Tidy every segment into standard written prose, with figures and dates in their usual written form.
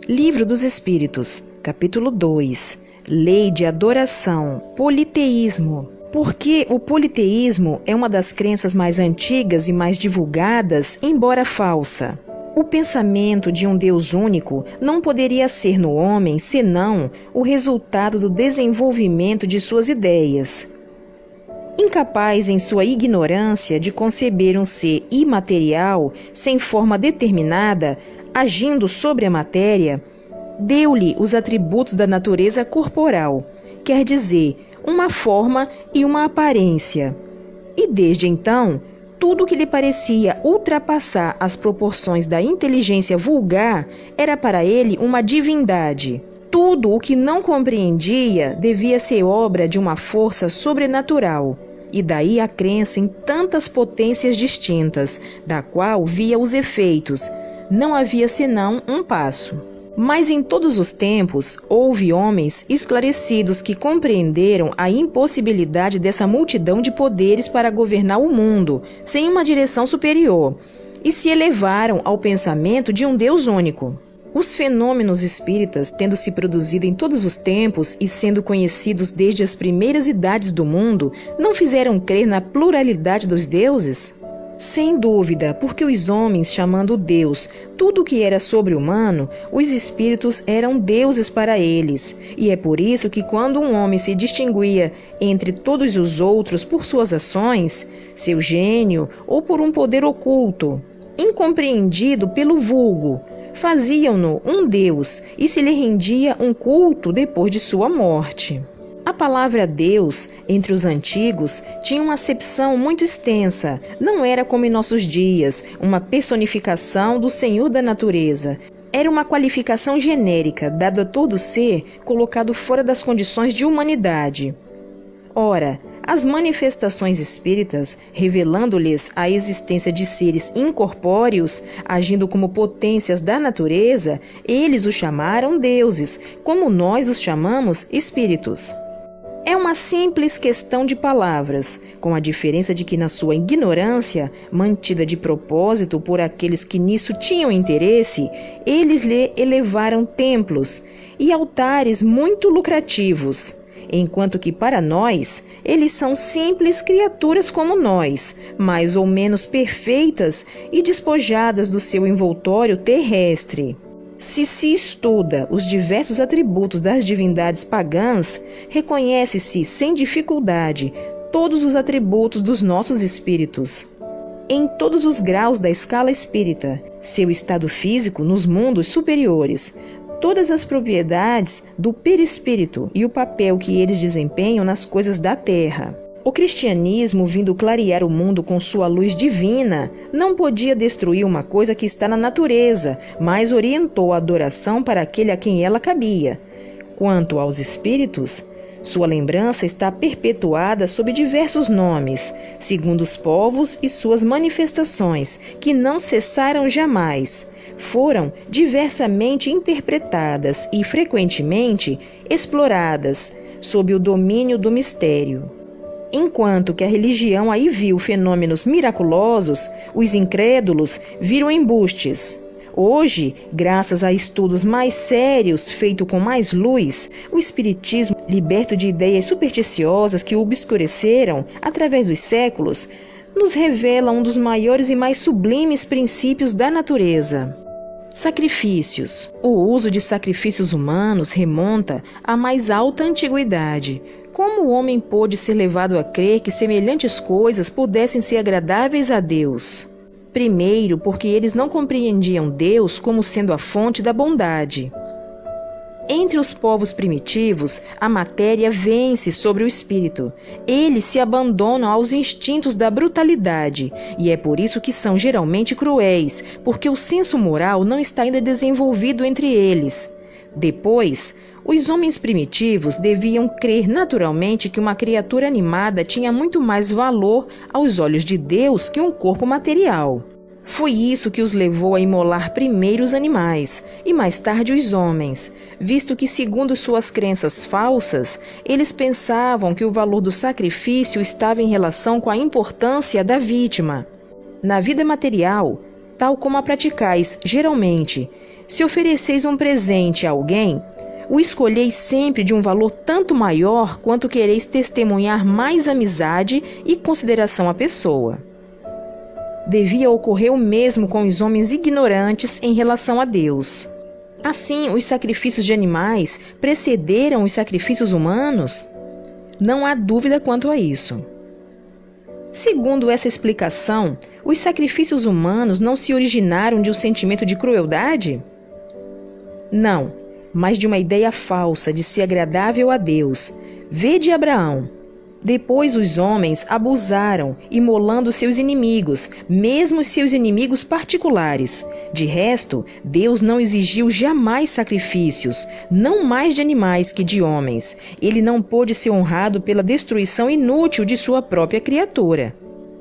Livro dos Espíritos, capítulo 2. Lei de adoração, politeísmo. Porque o politeísmo é uma das crenças mais antigas e mais divulgadas, embora falsa. O pensamento de um Deus único não poderia ser no homem senão o resultado do desenvolvimento de suas ideias. Incapaz em sua ignorância de conceber um ser imaterial, sem forma determinada, agindo sobre a matéria, deu-lhe os atributos da natureza corporal, quer dizer, uma forma e uma aparência. E desde então, tudo que lhe parecia ultrapassar as proporções da inteligência vulgar era para ele uma divindade. Tudo o que não compreendia devia ser obra de uma força sobrenatural, e daí a crença em tantas potências distintas, da qual via os efeitos. Não havia senão um passo. Mas em todos os tempos houve homens esclarecidos que compreenderam a impossibilidade dessa multidão de poderes para governar o mundo, sem uma direção superior, e se elevaram ao pensamento de um Deus único. Os fenômenos espíritas, tendo se produzido em todos os tempos e sendo conhecidos desde as primeiras idades do mundo, não fizeram crer na pluralidade dos deuses? Sem dúvida, porque os homens, chamando Deus tudo o que era sobre-humano, os espíritos eram deuses para eles. E é por isso que quando um homem se distinguia entre todos os outros por suas ações, seu gênio ou por um poder oculto, incompreendido pelo vulgo, faziam-no um Deus e se lhe rendia um culto depois de sua morte. A palavra Deus, entre os antigos, tinha uma acepção muito extensa. Não era como em nossos dias, uma personificação do Senhor da natureza. Era uma qualificação genérica, dada a todo ser colocado fora das condições de humanidade. Ora, as manifestações espíritas, revelando-lhes a existência de seres incorpóreos, agindo como potências da natureza, eles os chamaram deuses, como nós os chamamos espíritos. É uma simples questão de palavras, com a diferença de que na sua ignorância, mantida de propósito por aqueles que nisso tinham interesse, eles lhe elevaram templos e altares muito lucrativos, enquanto que para nós, eles são simples criaturas como nós, mais ou menos perfeitas e despojadas do seu envoltório terrestre. Se estuda os diversos atributos das divindades pagãs, reconhece-se sem dificuldade todos os atributos dos nossos espíritos. Em todos os graus da escala espírita, seu estado físico nos mundos superiores, todas as propriedades do perispírito e o papel que eles desempenham nas coisas da terra. O cristianismo, vindo clarear o mundo com sua luz divina, não podia destruir uma coisa que está na natureza, mas orientou a adoração para aquele a quem ela cabia. Quanto aos espíritos, sua lembrança está perpetuada sob diversos nomes, segundo os povos e suas manifestações, que não cessaram jamais. Foram diversamente interpretadas e frequentemente exploradas, sob o domínio do mistério. Enquanto que a religião aí viu fenômenos miraculosos, os incrédulos viram embustes. Hoje, graças a estudos mais sérios feitos com mais luz, o espiritismo, liberto de ideias supersticiosas que o obscureceram através dos séculos, nos revela um dos maiores e mais sublimes princípios da natureza. Sacrifícios. O uso de sacrifícios humanos remonta à mais alta antiguidade. Como o homem pôde ser levado a crer que semelhantes coisas pudessem ser agradáveis a Deus? Primeiro, porque eles não compreendiam Deus como sendo a fonte da bondade. Entre os povos primitivos, a matéria vence sobre o espírito. Eles se abandonam aos instintos da brutalidade, e é por isso que são geralmente cruéis, porque o senso moral não está ainda desenvolvido entre eles. Depois, os homens primitivos deviam crer naturalmente que uma criatura animada tinha muito mais valor aos olhos de Deus que um corpo material. Foi isso que os levou a imolar primeiro os animais e mais tarde os homens, visto que, segundo suas crenças falsas, eles pensavam que o valor do sacrifício estava em relação com a importância da vítima. Na vida material, tal como a praticais geralmente, Se ofereceis um presente a alguém, o escolheis sempre de um valor tanto maior quanto quereis testemunhar mais amizade e consideração à pessoa. Devia ocorrer o mesmo com os homens ignorantes em relação a Deus. Assim, os sacrifícios de animais precederam os sacrifícios humanos? Não há dúvida quanto a isso. Segundo essa explicação, os sacrifícios humanos não se originaram de um sentimento de crueldade? Não, mas de uma ideia falsa de ser agradável a Deus. Vede Abraão. Depois os homens abusaram, imolando seus inimigos, mesmo seus inimigos particulares. De resto, Deus não exigiu jamais sacrifícios, não mais de animais que de homens. Ele não pôde ser honrado pela destruição inútil de sua própria criatura.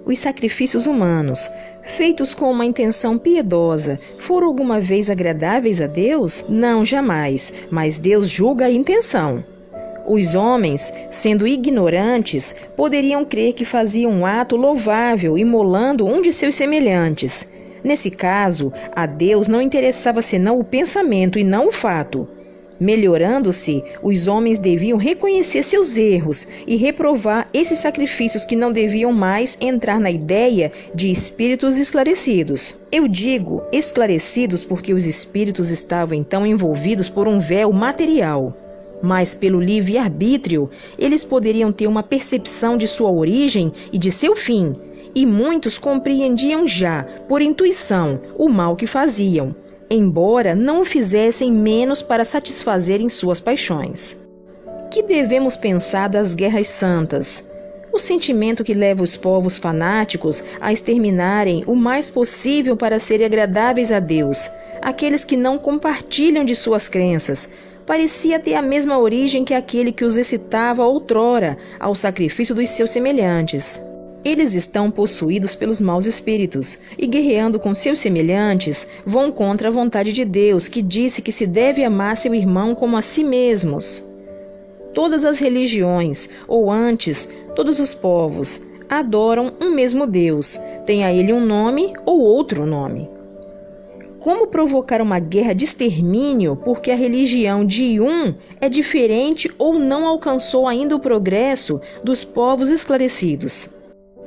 Os sacrifícios humanos, feitos com uma intenção piedosa, foram alguma vez agradáveis a Deus? Não, jamais, mas Deus julga a intenção. Os homens, sendo ignorantes, poderiam crer que faziam um ato louvável imolando um de seus semelhantes. Nesse caso, a Deus não interessava senão o pensamento e não o fato. Melhorando-se, os homens deviam reconhecer seus erros e reprovar esses sacrifícios que não deviam mais entrar na ideia de espíritos esclarecidos. Eu digo esclarecidos porque os espíritos estavam então envolvidos por um véu material. Mas pelo livre-arbítrio, eles poderiam ter uma percepção de sua origem e de seu fim, e muitos compreendiam já, por intuição, o mal que faziam, embora não o fizessem menos para satisfazerem suas paixões. Que devemos pensar das guerras santas? O sentimento que leva os povos fanáticos a exterminarem o mais possível para serem agradáveis a Deus, aqueles que não compartilham de suas crenças, parecia ter a mesma origem que aquele que os excitava outrora ao sacrifício dos seus semelhantes. Eles estão possuídos pelos maus espíritos e, guerreando com seus semelhantes, vão contra a vontade de Deus, que disse que se deve amar seu irmão como a si mesmos. Todas as religiões, ou antes, todos os povos, adoram um mesmo Deus, tem a ele um nome ou outro nome. Como provocar uma guerra de extermínio porque a religião de um é diferente ou não alcançou ainda o progresso dos povos esclarecidos?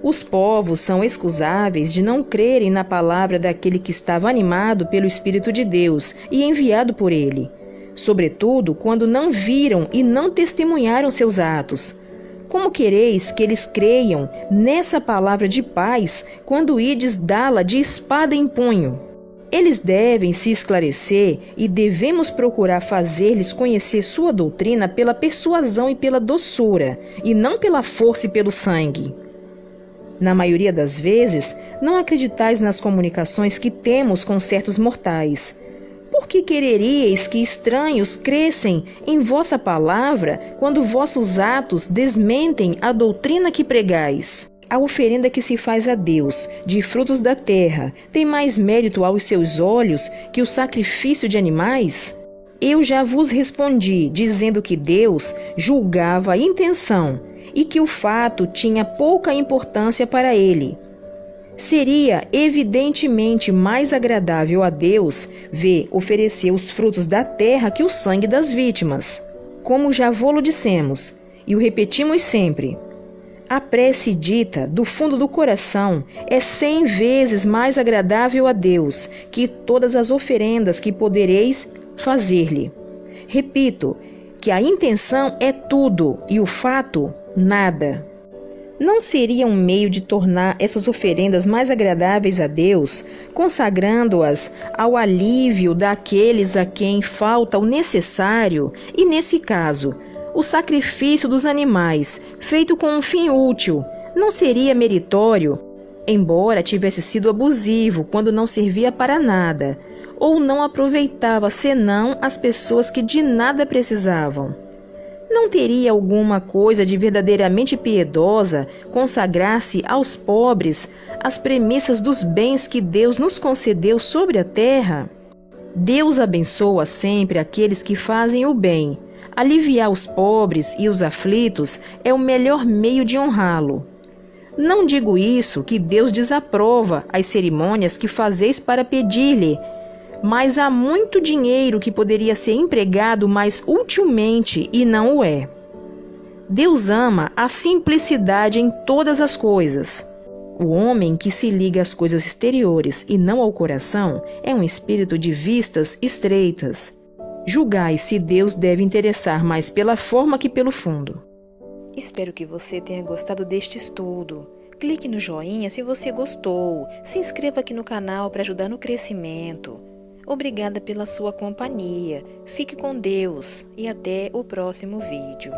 Os povos são excusáveis de não crerem na palavra daquele que estava animado pelo Espírito de Deus e enviado por ele, sobretudo quando não viram e não testemunharam seus atos. Como quereis que eles creiam nessa palavra de paz quando ides dá-la de espada em punho? Eles devem se esclarecer e devemos procurar fazer-lhes conhecer sua doutrina pela persuasão e pela doçura, e não pela força e pelo sangue. Na maioria das vezes, não acreditais nas comunicações que temos com certos mortais. Por que quereríeis que estranhos crescem em vossa palavra quando vossos atos desmentem a doutrina que pregais? A oferenda que se faz a Deus, de frutos da terra, tem mais mérito aos seus olhos que o sacrifício de animais? Eu já vos respondi, dizendo que Deus julgava a intenção e que o fato tinha pouca importância para ele. Seria evidentemente mais agradável a Deus ver oferecer os frutos da terra que o sangue das vítimas. Como já vô-lo dissemos, e o repetimos sempre, a prece dita do fundo do coração é 100 vezes mais agradável a Deus que todas as oferendas que podereis fazer-lhe. Repito que a intenção é tudo e o fato nada. Não seria um meio de tornar essas oferendas mais agradáveis a Deus, consagrando-as ao alívio daqueles a quem falta o necessário e, nesse caso, o sacrifício dos animais, feito com um fim útil, não seria meritório, embora tivesse sido abusivo quando não servia para nada, ou não aproveitava senão as pessoas que de nada precisavam? Não teria alguma coisa de verdadeiramente piedosa consagrar-se aos pobres as premissas dos bens que Deus nos concedeu sobre a terra? Deus abençoa sempre aqueles que fazem o bem. Aliviar os pobres e os aflitos é o melhor meio de honrá-lo. Não digo isso que Deus desaprova as cerimônias que fazeis para pedir-lhe, mas há muito dinheiro que poderia ser empregado mais utilmente e não o é. Deus ama a simplicidade em todas as coisas. O homem que se liga às coisas exteriores e não ao coração é um espírito de vistas estreitas. Julgai se Deus deve interessar mais pela forma que pelo fundo. Espero que você tenha gostado deste estudo. Clique no joinha se você gostou. Se inscreva aqui no canal para ajudar no crescimento. Obrigada pela sua companhia. Fique com Deus e até o próximo vídeo.